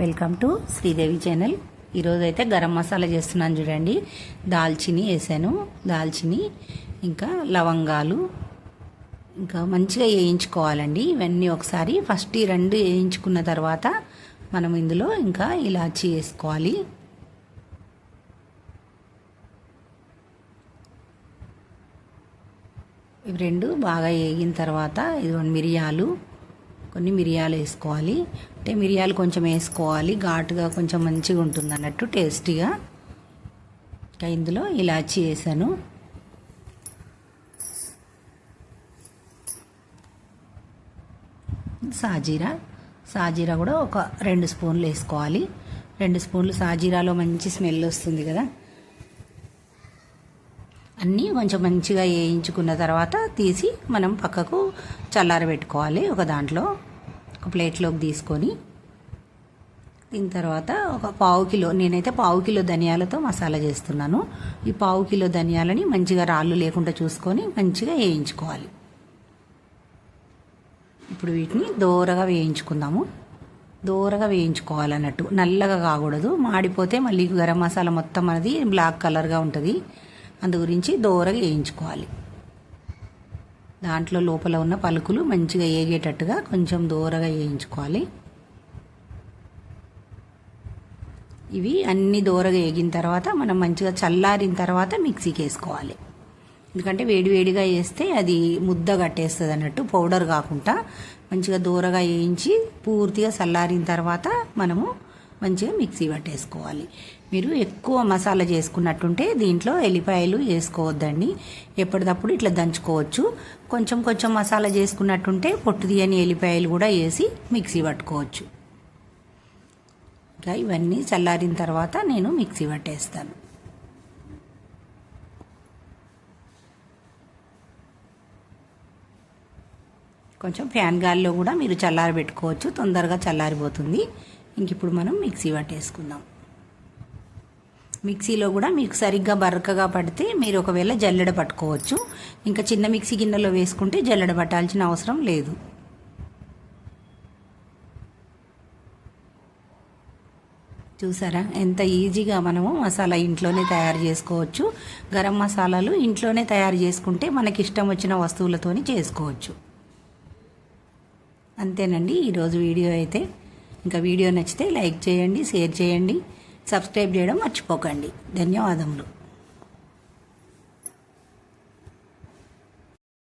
Welcome to Sridevi channel. ఈరోజు అయితే గరం మసాలా చేస్తున్నాను చూడండి. దాల్చిని వేసాను, దాల్చిని ఇంకా లవంగాలు ఇంకా మంచిగా వేయించుకోవాలండి. ఇవన్నీ ఒకసారి ఫస్ట్ ఈ రెండు వేయించుకున్న తర్వాత మనం ఇందులో ఇంకా ఇలాచీ వేసుకోవాలి. ఇవి రెండు బాగా వేగిన తర్వాత ఇదిగోండి కొన్ని మిరియాలు వేసుకోవాలి. అంటే మిరియాలు కొంచెం వేసుకోవాలి, ఘాటుగా కొంచెం మంచిగా ఉంటుంది అన్నట్టు, టేస్టీగా. ఇంకా ఇందులో ఇలాచీ వేసాను. సాజీరా కూడా ఒక 2 స్పూన్లు వేసుకోవాలి. 2 స్పూన్లు సాజీరాలో మంచి స్మెల్ వస్తుంది కదా. అన్నీ కొంచెం మంచిగా వేయించుకున్న తర్వాత తీసి మనం పక్కకు చల్లారబెట్టుకోవాలి. ఒక దాంట్లో ఒక ప్లేట్లోకి తీసుకొని దీని తర్వాత ఒక నేనైతే పావు కిలో ధనియాలతో మసాలా చేస్తున్నాను. ఈ పావు కిలో ధనియాలని మంచిగా రాళ్ళు లేకుండా చూసుకొని మంచిగా వేయించుకోవాలి. ఇప్పుడు వీటిని దోరగా వేయించుకుందాము. దోరగా వేయించుకోవాలన్నట్టు, నల్లగా కాకూడదు. మాడిపోతే మళ్ళీ గరం మసాలా మొత్తం అనేది బ్లాక్ కలర్గా ఉంటుంది. అందు గురించి దోరగా వేయించుకోవాలి. దాంట్లో లోపల ఉన్న పలుకులు మంచిగా ఏగేటట్టుగా కొంచెం దోరగా వేయించుకోవాలి. ఇవి అన్ని దోరగా వేగిన తర్వాత మనం మంచిగా చల్లారిన తర్వాత మిక్సీకి వేసుకోవాలి. ఎందుకంటే వేడివేడిగా వేస్తే అది ముద్ద కట్టేస్తుంది అన్నట్టు, పౌడర్ కాకుండా మంచిగా దోరగా వేయించి పూర్తిగా చల్లారిన తర్వాత మనము మంచిగా మిక్సీ పట్టేసుకోవాలి. మీరు ఎక్కువ మసాలా చేసుకున్నట్టుంటే దీంట్లో ఎల్లిపాయలు వేసుకోవద్దండి, ఎప్పటికప్పుడు ఇట్లా దంచుకోవచ్చు. కొంచెం కొంచెం మసాలా చేసుకున్నట్టుంటే పొట్టు తీయని ఎల్లిపాయలు కూడా వేసి మిక్సీ పట్టుకోవచ్చు. ఇంకా ఇవన్నీ చల్లారిన తర్వాత నేను మిక్సీ పట్టేస్తాను. కొంచెం ఫ్యాన్ గాలిలో కూడా మీరు చల్లారబెట్టుకోవచ్చు, తొందరగా చల్లారిపోతుంది. ఇంక ఇప్పుడు మనం మిక్సీ పట్టేసుకుందాం. మిక్సీలో కూడా మీకు సరిగ్గా బరకగా పడితే మీరు ఒకవేళ జల్లెడ పట్టుకోవచ్చు. ఇంకా చిన్న మిక్సీ గిన్నెలో వేసుకుంటే జల్లెడ పట్టాల్సిన అవసరం లేదు. చూసారా ఎంత ఈజీగా మనము మసాలా ఇంట్లోనే తయారు చేసుకోవచ్చు. గరం మసాలాలు ఇంట్లోనే తయారు చేసుకుంటే మనకి ఇష్టం వచ్చిన వస్తువులతోని చేసుకోవచ్చు. అంతేనండి ఈరోజు వీడియో అయితే. ఇంకా వీడియో నచ్చితే లైక్ చేయండి, షేర్ చేయండి, సబ్స్క్రైబ్ చేయడం మర్చిపోకండి. ధన్యవాదములు.